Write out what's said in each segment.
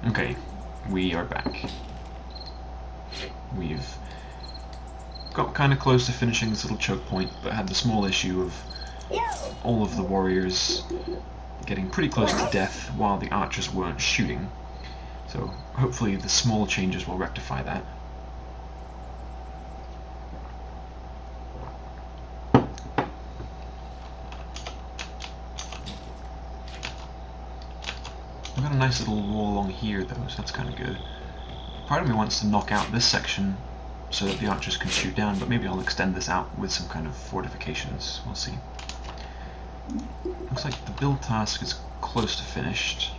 Okay, we are back. We've got kind of close to finishing this little choke point, but had the small issue of all of the warriors getting pretty close to death while the archers weren't shooting. So hopefully the small changes will rectify that. I've got a nice little wall along here though, so that's kind of good. Part of me wants to knock out this section so that the archers can shoot down, but maybe I'll extend this out with some kind of fortifications. We'll see. Looks like the build task is close to finished.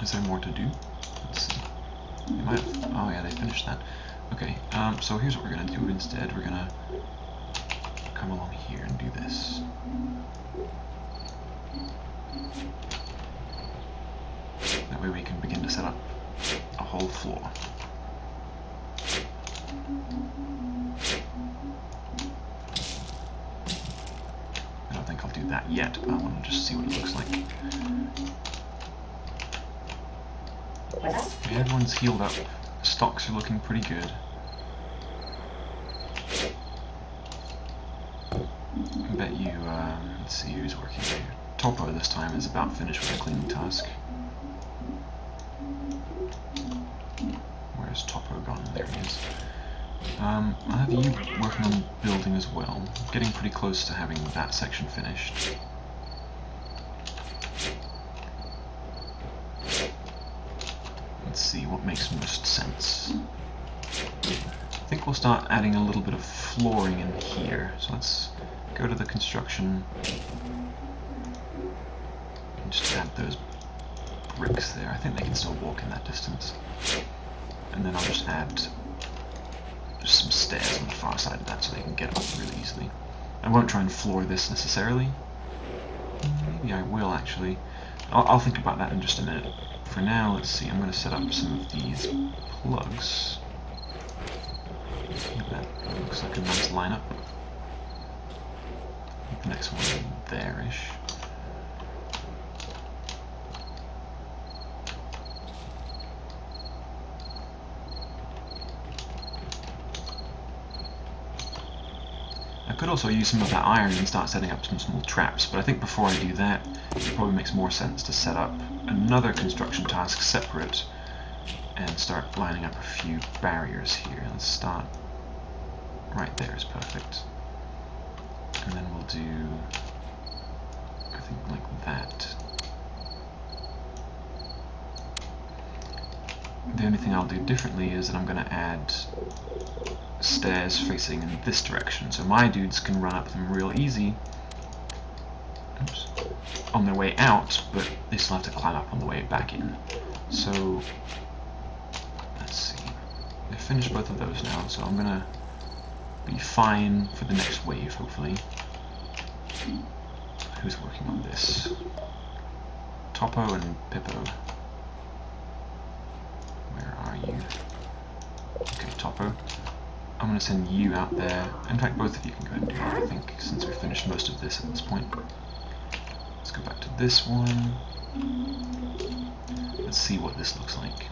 Is there more to do? Let's see. They might have, oh yeah, they finished that. Okay, so here's what we're going to do instead. We're going to come along here and do this. That way we can begin to set up a whole floor. I don't think I'll do that yet, but I want to just see what it looks like. Okay, everyone's healed up. Stocks are looking pretty good. I bet you, let's see who's working here. Topo this time is about finished with the cleaning task. Where's Topo gone? There he is. I'll have you working on building as well. Getting pretty close to having that section finished. Let's see what makes most sense. I think we'll start adding a little bit of flooring in here. So let's go to the construction and just add those bricks there. I think they can still walk in that distance. And then I'll just add some stairs on the far side of that so they can get up really easily. I won't try and floor this necessarily. Maybe I will actually. I'll think about that in just a minute. For now, let's see, I'm going to set up some of these plugs. That looks like a nice lineup. The next one there-ish. I could also use some of that iron and start setting up some small traps, but I think before I do that, it probably makes more sense to set up another construction task separate and start lining up a few barriers here. Let's start right there is perfect. And then we'll do, I think, like that. The only thing I'll do differently is that I'm going to add stairs facing in this direction, so my dudes can run up them real easy on their way out, but they still have to climb up on the way back in. So let's see, I finished both of those now, so I'm gonna be fine for the next wave, hopefully. Who's working on this? Topo and Pippo. Where are you? Okay, Topo. I'm going to send you out there. In fact, both of you can go ahead and do that, I think, since we've finished most of this at this point. Let's go back to this one. Let's see what this looks like.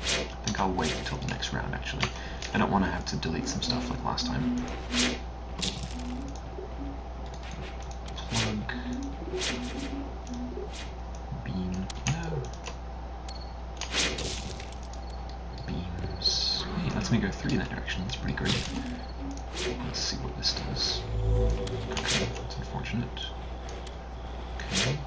I think I'll wait until the next round, actually. I don't want to have to delete some stuff like last time. Plug. Beam. No. Beams. Hey, lets me go 3 in that direction. That's pretty great. Let's see what this does. Okay, that's unfortunate. Okay.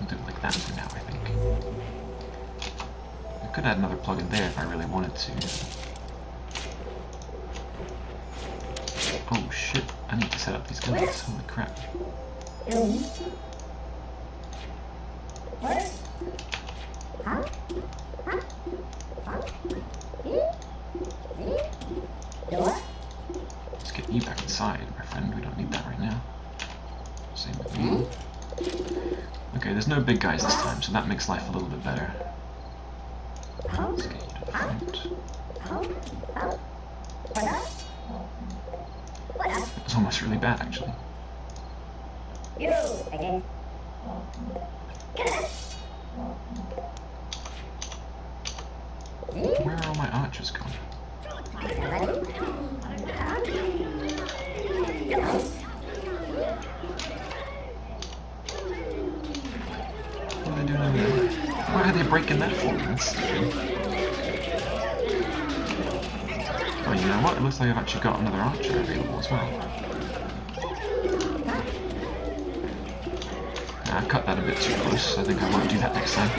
I'll do it like that for now, I think. I could add another plug in there if I really wanted to. Oh shit, I need to set up these guns. Holy crap. Let's get you back inside, my friend. We don't need that right now. Same with you. Okay, there's no big guys this time, so that makes life a little bit better. Let's get you to the front. It's almost really bad, actually. Where are all my archers going? What are they doing over there? Why are they breaking that for me? That's stupid. Oh, you know what? It looks like I've actually got another archer available as well. I cut that a bit too close. I think I won't do that next time.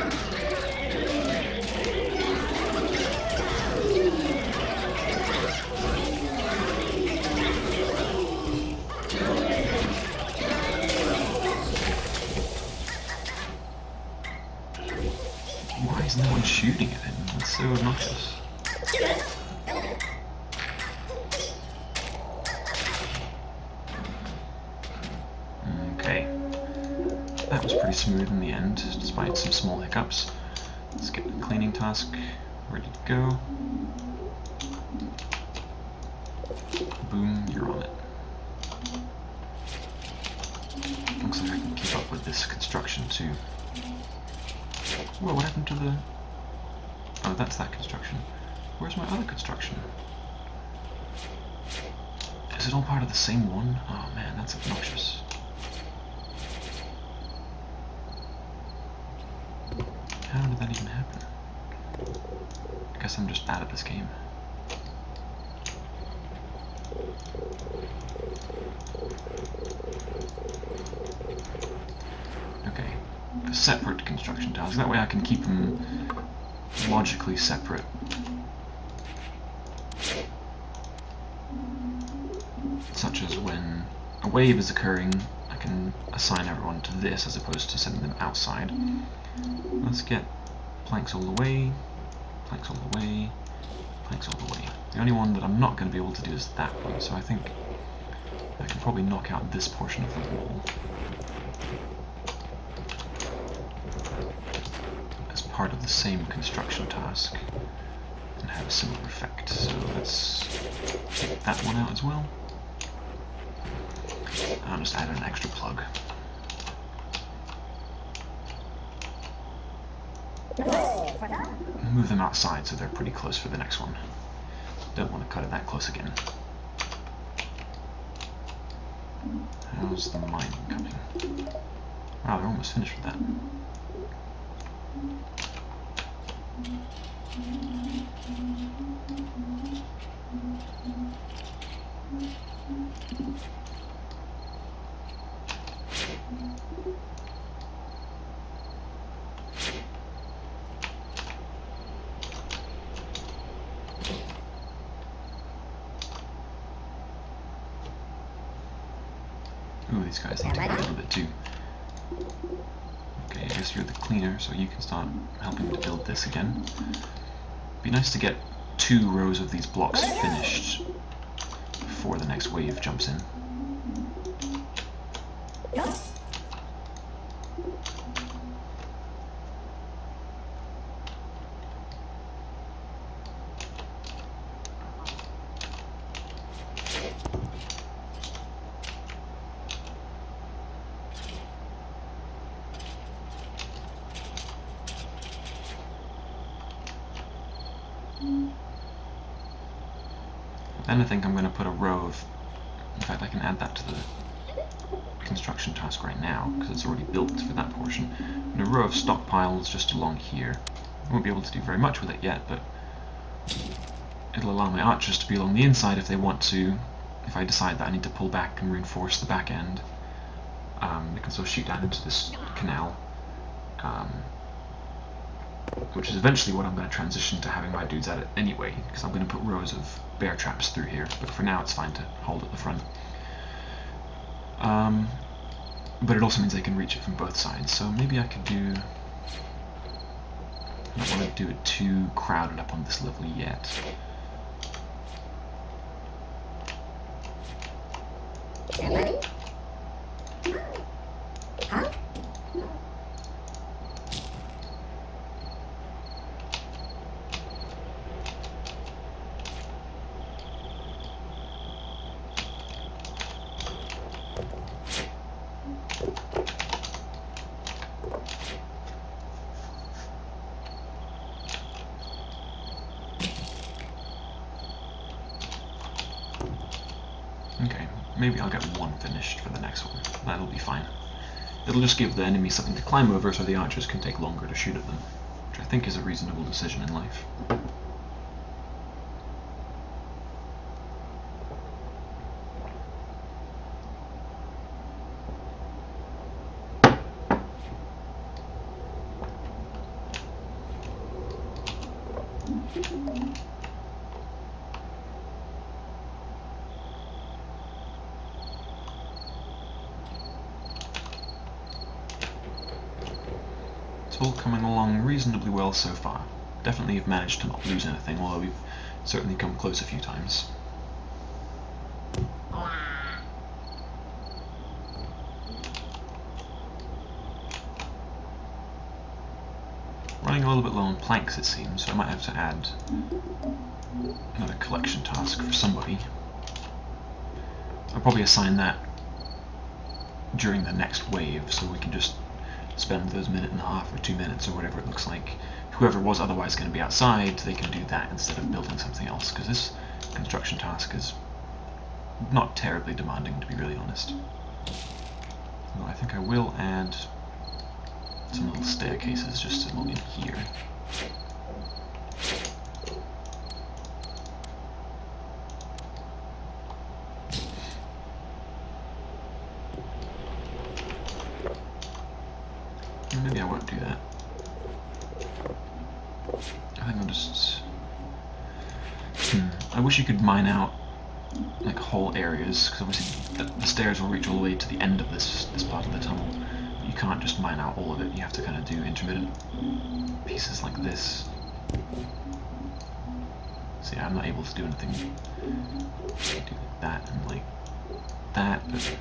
Why is no one shooting at him? That's so obnoxious. Okay. That was pretty smooth in the end, despite some small hiccups. Let's get the cleaning task ready to go. Boom, you're on it. Looks like I can keep up with this construction too. Whoa, what happened to the... Oh, that's that construction. Where's my other construction? Is it all part of the same one? Oh man, that's obnoxious. How did that even happen? I guess I'm just bad at this game. Okay, a separate construction task. That way I can keep them logically separate. Such as when a wave is occurring, I can assign everyone to this as opposed to sending them outside. Let's get planks all the way, planks all the way, planks all the way. The only one that I'm not going to be able to do is that one, so I think I can probably knock out this portion of the wall as part of the same construction task and have a similar effect. So let's get that one out as well. I'll just add an extra plug. Move them outside so they're pretty close for the next one. Don't want to cut it that close again. How's the mine coming? Wow, they're almost finished with that. Ooh, these guys need to get a little bit too. Okay, I guess you're the cleaner, so you can start helping to build this again. Be nice to get 2 rows of these blocks finished before the next wave jumps in. Then I think I'm going to put a row of, in fact I can add that to the construction task right now, because it's already built for that portion, and a row of stockpiles just along here. I won't be able to do very much with it yet, but it'll allow my archers to be along the inside if they want to. If I decide that I need to pull back and reinforce the back end, they can still shoot down into this canal. Which is eventually what I'm going to transition to having my dudes at it anyway, because I'm going to put rows of bear traps through here, but for now it's fine to hold at the front. But it also means they can reach it from both sides, so maybe I could do... I don't want to do it too crowded up on this level yet. maybe I'll get one finished for the next one. That'll be fine. It'll just give the enemy something to climb over so the archers can take longer to shoot at them, which I think is a reasonable decision in life. All coming along reasonably well so far. Definitely have managed to not lose anything, although we've certainly come close a few times. Running a little bit low on planks, it seems, so I might have to add another collection task for somebody. I'll probably assign that during the next wave, so we can just spend those minute and a half or 2 minutes or whatever it looks like. Whoever was otherwise going to be outside, they can do that instead of building something else, because this construction task is not terribly demanding, to be really honest. Well, I think I will add some little staircases just along in here. Maybe I won't do that. I think I'll just... I wish you could mine out like whole areas, because obviously the stairs will reach all the way to the end of this part of the tunnel. But you can't just mine out all of it. You have to kind of do intermittent pieces like this. So yeah, I'm not able to do anything. Do that and like that, but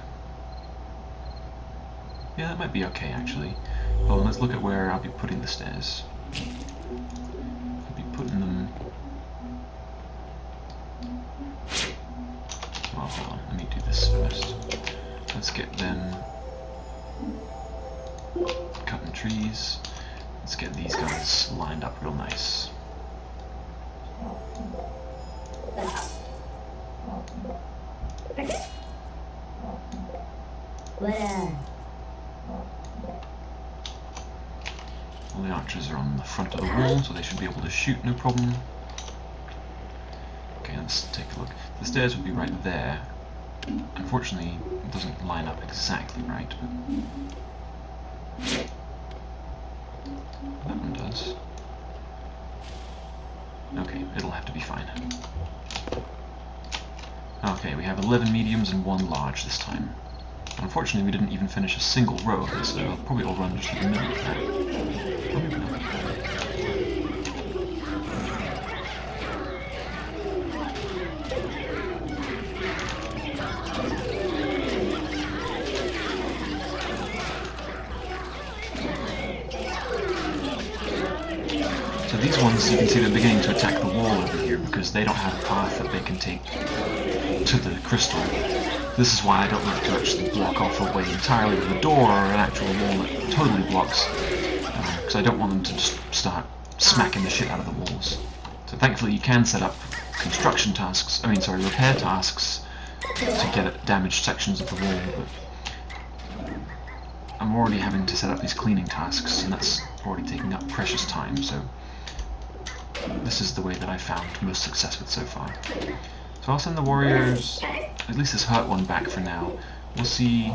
yeah, that might be okay actually. Well, let's look at where I'll be putting the stairs. I'll be putting them... Well, hold on, let me do this first. Let's get them cutting trees. Let's get these guys lined up real nice. All the archers are on the front of the wall, so they should be able to shoot no problem. Okay, let's take a look. The stairs would be right there. Unfortunately, it doesn't line up exactly right, but that one does. Okay, it'll have to be fine. Okay, we have 11 mediums and 1 large this time. Unfortunately, we didn't even finish a single row of this, so I'll probably all run just in the middle of that. Or maybe not. So these ones, you can see they're beginning to attack the wall over here because they don't have a path that they can take to the crystal. This is why I don't like to actually block off a way entirely with a door or an actual wall that totally blocks, because I don't want them to just start smacking the shit out of the walls. So thankfully you can set up construction tasks, repair tasks to get at damaged sections of the wall, but I'm already having to set up these cleaning tasks, and that's already taking up precious time, so this is the way that I've found most success with so far. So I'll send the warriors, at least this hurt one, back for now. We'll see.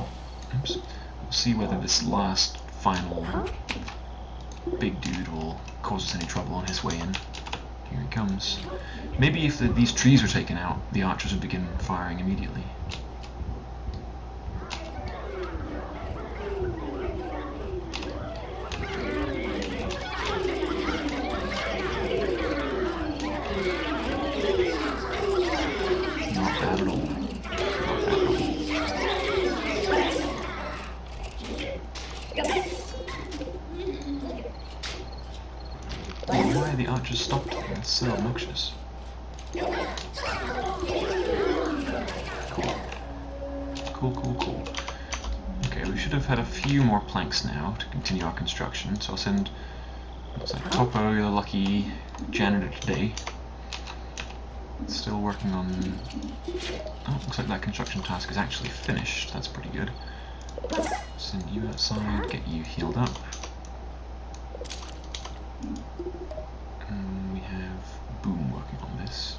Oops. We'll see whether this last final big dude will cause us any trouble on his way in. Here he comes. Maybe if these trees were taken out, the archers would begin firing immediately. The archers stopped. That's so obnoxious. Cool. Okay, we should have had a few more planks now to continue our construction, so I'll send, looks like Topo, you're the lucky janitor today. Still working on... Oh, looks like that construction task is actually finished. That's pretty good. Send you outside, get you healed up. And we have Boom working on this.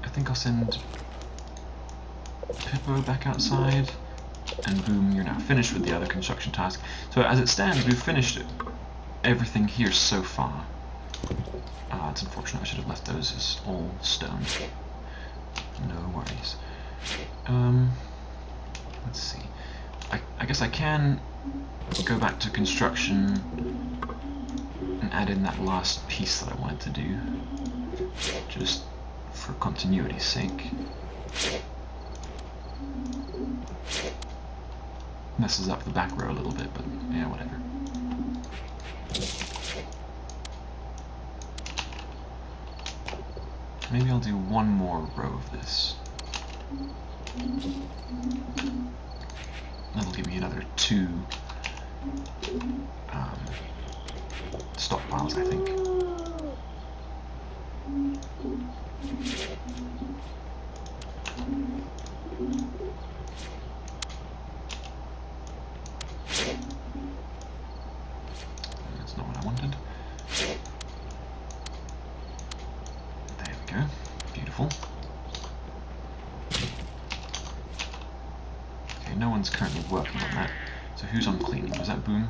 I think I'll send Pippo back outside. And Boom, you're now finished with the other construction task. So as it stands, we've finished everything here so far. It's unfortunate, I should have left those as all stone. No worries. Let's see. I guess I can go back to construction and add in that last piece that I wanted to do, just for continuity's sake. Messes up the back row a little bit, but yeah, whatever. Maybe I'll do one more row of this. That'll give me another 2 stockpiles, I think. That's not what I wanted. There we go. Beautiful. Okay, no one's currently working on that. So who's on cleaning? Was that Boom?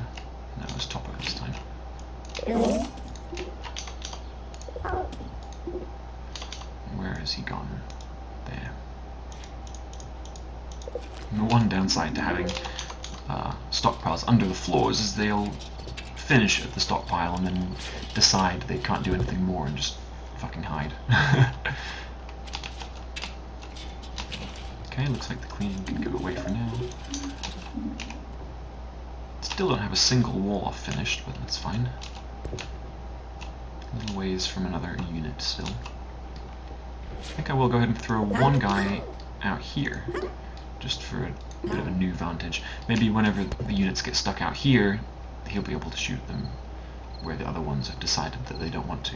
No, it was Topo this time. Where has he gone? There. And the one downside to having stockpiles under the floors is they'll finish at the stockpile and then decide they can't do anything more and just fucking hide. Okay, looks like the cleaning can go away for now. Still don't have a single wall off finished, but that's fine. A little ways from another unit still. I think I will go ahead and throw one guy out here, just for a bit of a new vantage. Maybe whenever the units get stuck out here, he'll be able to shoot them, where the other ones have decided that they don't want to.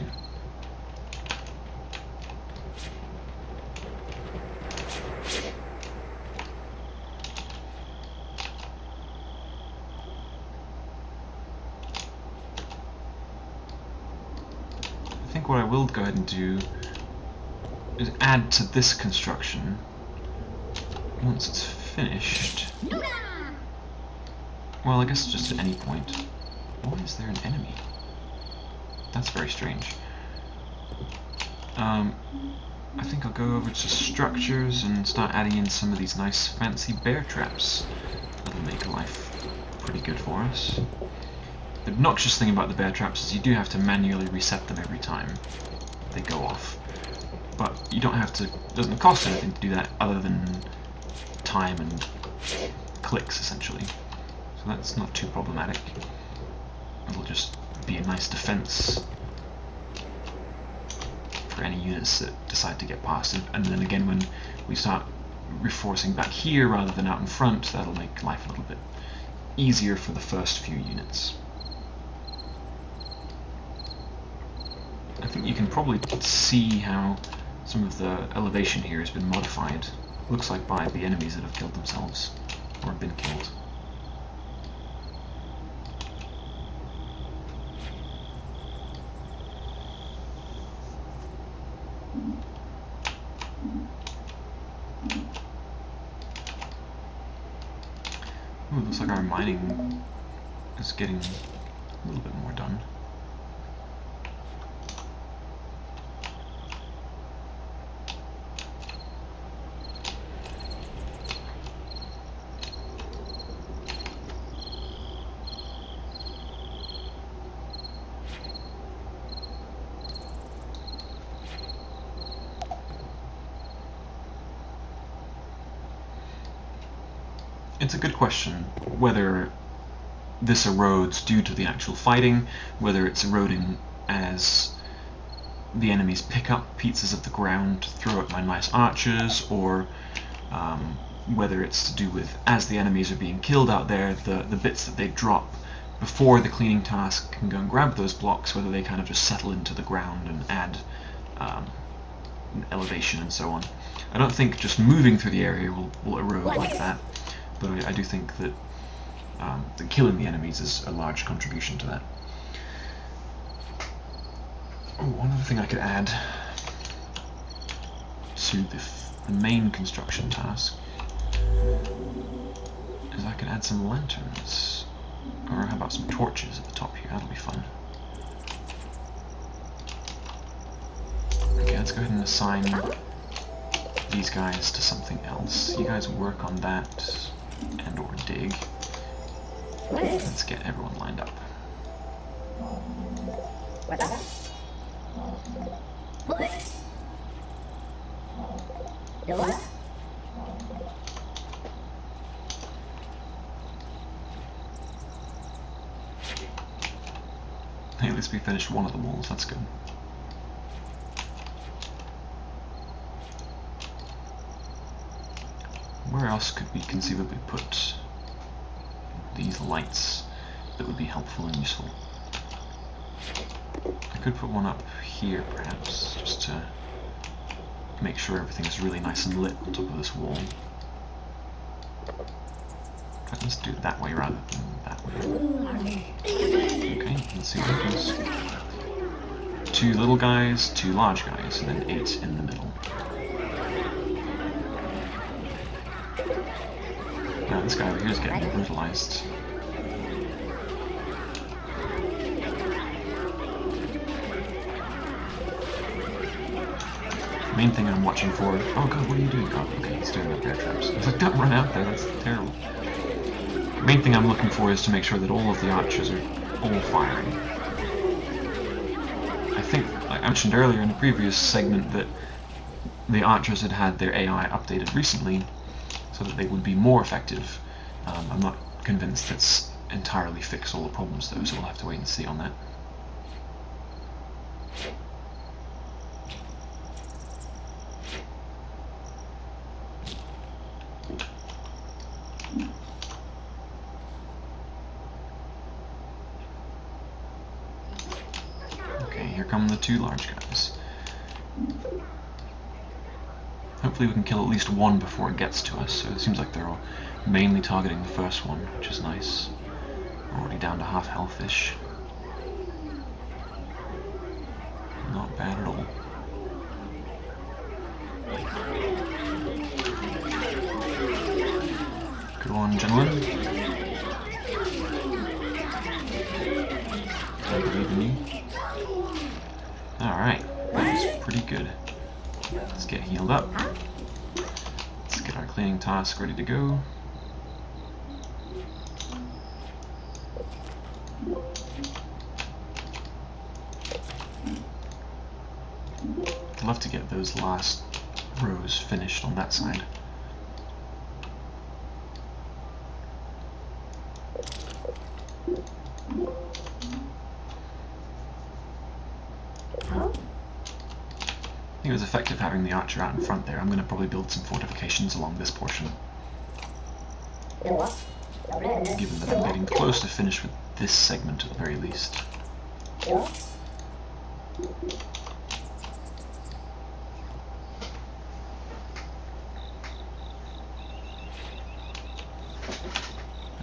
I think what I will go ahead and do is add to this construction once it's finished. Well, I guess just at any point. Why is there an enemy? That's very strange. I think I'll go over to structures and start adding in some of these nice fancy bear traps. That'll make life pretty good for us. The obnoxious thing about the bear traps is you do have to manually reset them every time they go off. But you don't have to, it doesn't cost anything to do that other than time and clicks, essentially. So that's not too problematic. It'll just be a nice defense for any units that decide to get past it. And then again, when we start reinforcing back here rather than out in front, that'll make life a little bit easier for the first few units. I think you can probably see how some of the elevation here has been modified. Looks like by the enemies that have killed themselves, or been killed. Ooh, looks like our mining is getting a little bit more done. It's a good question whether this erodes due to the actual fighting, whether it's eroding as the enemies pick up pieces of the ground to throw at my nice archers, or whether it's to do with, as the enemies are being killed out there, the bits that they drop before the cleaning task can go and grab those blocks, whether they kind of just settle into the ground and add elevation and so on. I don't think just moving through the area will erode like that, but I do think that killing the enemies is a large contribution to that. Oh, one other thing I could add to the main construction task is I could add some lanterns, or how about some torches at the top here? That'll be fun. Okay, let's go ahead and assign these guys to something else. You guys work on that and or dig. Let's get everyone lined up. Hey, at least we finished one of the walls, that's good. Where else could we conceivably put these lights that would be helpful and useful? I could put one up here, perhaps, just to make sure everything is really nice and lit on top of this wall. But let's do it that way rather than that way. Okay, let's see what happens. 2 little guys, 2 large guys, and then 8 in the middle. Now this guy over here is getting brutalized. Main thing I'm watching for. Oh god, what are you doing? Oh, okay, he's doing the bear traps. I was like, don't run out there, that's terrible. The main thing I'm looking for is to make sure that all of the archers are all firing. I think, like I mentioned earlier in a previous segment, that the archers had had their AI updated recently so that they would be more effective. I'm not convinced that's entirely fixed all the problems though, so we'll have to wait and see on that. Okay, here come the 2 large guys. Hopefully we can kill at least one before it gets to us, so it seems like they're all mainly targeting the first one, which is nice. Already down to half health-ish. Not bad at all. Good one, gentlemen. I believe in you. Alright, that was pretty good. Let's get healed up. Let's get our cleaning task ready to go. I'd love to get those last rows finished on that side. I think it was effective having the archer out in front there. I'm going to probably build some fortifications along this portion. Given that I'm getting close to finish with this segment at the very least.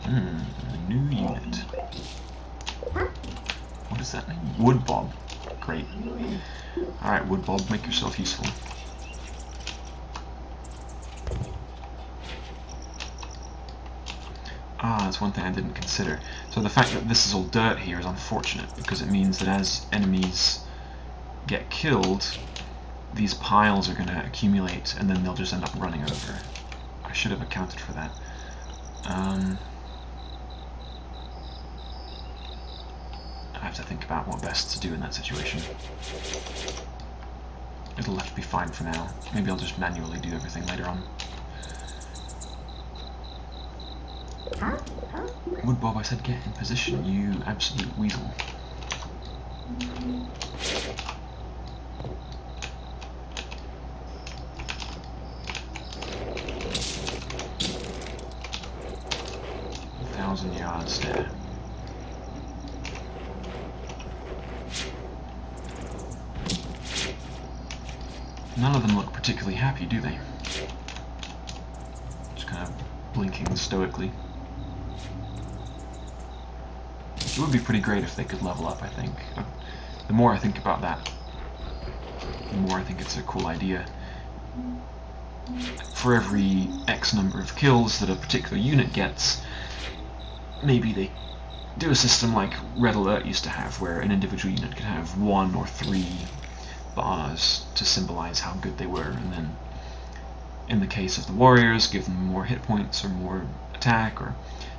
A new unit. What is that name? Wood Bob. Great. Alright, Wood Bob, make yourself useful. Ah, that's one thing I didn't consider. So the fact that this is all dirt here is unfortunate, because it means that as enemies get killed, these piles are going to accumulate and then they'll just end up running over. I should have accounted for that. I have to think about what best to do in that situation. It'll have to be fine for now. Maybe I'll just manually do everything later on. Wood Bob, I said get in position, you absolute weasel. Yards there. None of them look particularly happy, do they? Just kind of blinking stoically. It would be pretty great if they could level up, I think. The more I think about that, the more I think it's a cool idea. For every X number of kills that a particular unit gets, maybe they do a system like Red Alert used to have, where an individual unit could have 1 or 3 bars to symbolize how good they were, and then in the case of the warriors, give them more hit points or more attack, or in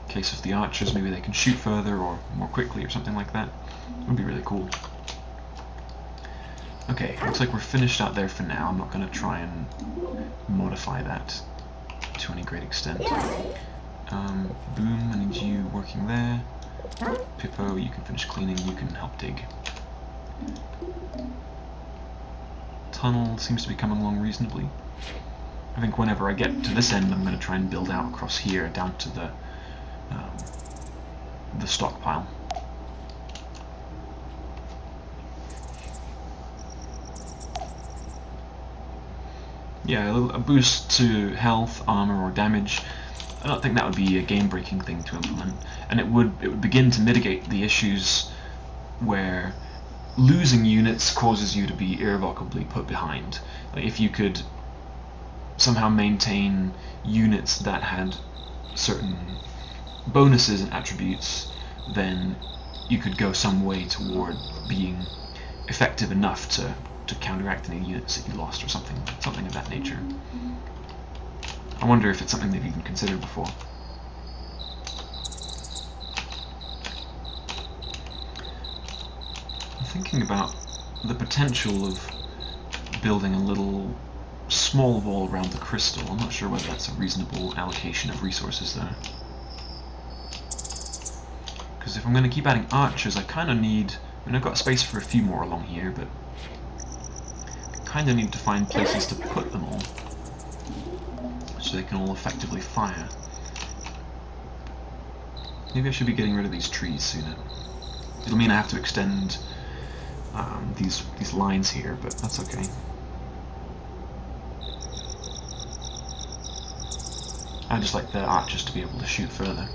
the case of the archers, maybe they can shoot further or more quickly or something like that. It would be really cool. Okay, looks like we're finished out there for now. I'm not going to try and modify that to any great extent. Boom, I need you working there. Pippo, you can finish cleaning, you can help dig. Tunnel seems to be coming along reasonably. I think whenever I get to this end, I'm going to try and build out across here down to the stockpile. Yeah, a boost to health, armor, or damage. I don't think that would be a game-breaking thing to implement, and it would begin to mitigate the issues where losing units causes you to be irrevocably put behind. Like if you could somehow maintain units that had certain bonuses and attributes, then you could go some way toward being effective enough to counteract any units that you lost, or something of that nature. I wonder if it's something they've even considered before. I'm thinking about the potential of building a little small wall around the crystal. I'm not sure whether that's a reasonable allocation of resources though. Because if I'm going to keep adding archers, I kind of need... I mean, I've got space for a few more along here, but I kind of need to find places to put them all, so they can all effectively fire. Maybe I should be getting rid of these trees sooner. It'll mean I have to extend these lines here, but that's okay. I just like the archers to be able to shoot further.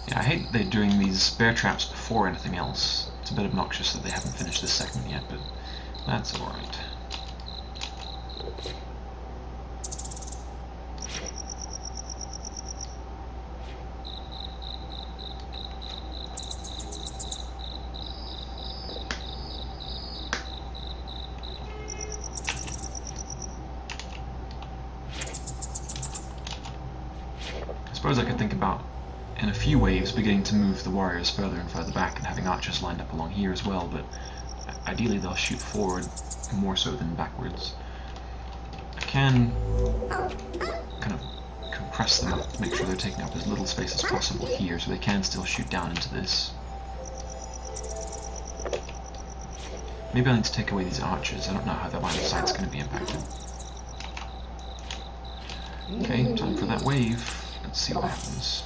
Yeah, I hate they're doing these bear traps before anything else. It's a bit obnoxious that they haven't finished this segment yet, but that's alright. I suppose I could think about, in a few waves, beginning to move the warriors further and further back and having archers lined up along here as well, but ideally they'll shoot forward more so than backwards. I can kind of compress them up, make sure they're taking up as little space as possible here so they can still shoot down into this. Maybe I need to take away these archers. I don't know how that line of sight's going to be impacted. Okay, time for that wave. Let's see what happens.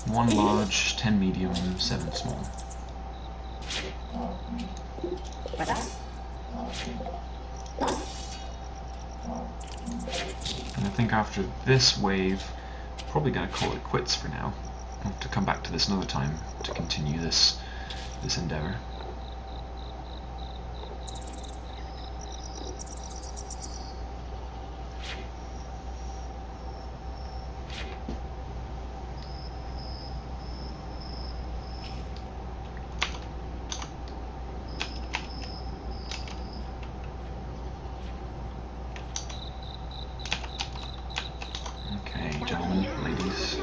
1 large, 10 medium, 7 small. And I think after this wave, I'm probably going to call it quits for now. I'll have to come back to this another time to continue this endeavor. Gentlemen, ladies.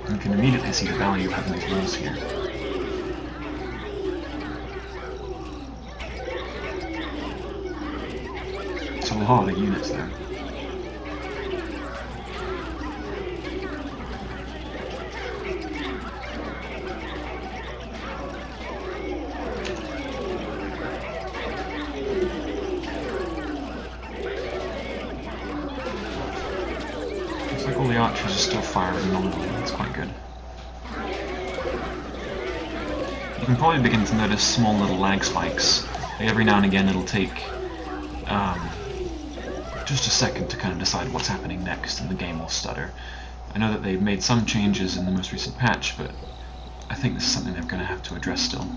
You can immediately see the value of having these rules here. lot of units there. Looks like all the archers are still firing nominally. That's quite good. You can probably begin to notice small little lag spikes. Like every now and again it'll take just a second to kind of decide what's happening next, and the game will stutter. I know that they've made some changes in the most recent patch, but I think this is something they're going to have to address still.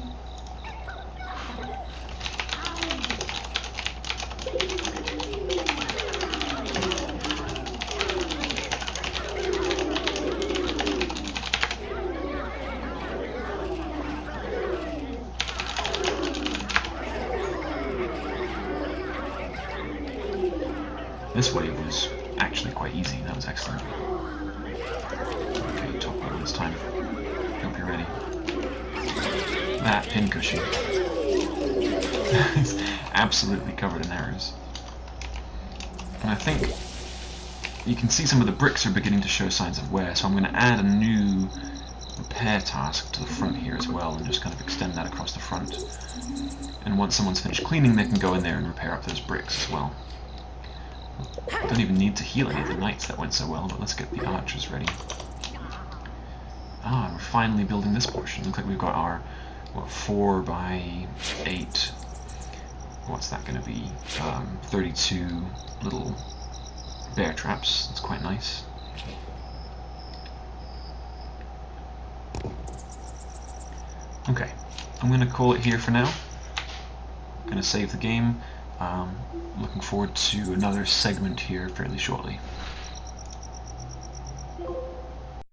This wave was actually quite easy. That was excellent. Okay, top one this time. Hope you're ready. That pincushion is absolutely covered in arrows. And I think you can see some of the bricks are beginning to show signs of wear, so I'm going to add a new repair task to the front here as well, and just kind of extend that across the front. And once someone's finished cleaning, they can go in there and repair up those bricks as well. Don't even need to heal any of the knights, that went so well, but let's get the archers ready. Ah, we're finally building this portion. Looks like we've got our, what, 4 by 8, what's that going to be, 32 little bear traps. That's quite nice. Okay, I'm going to call it here for now. I'm going to save the game. Looking forward to another segment here fairly shortly.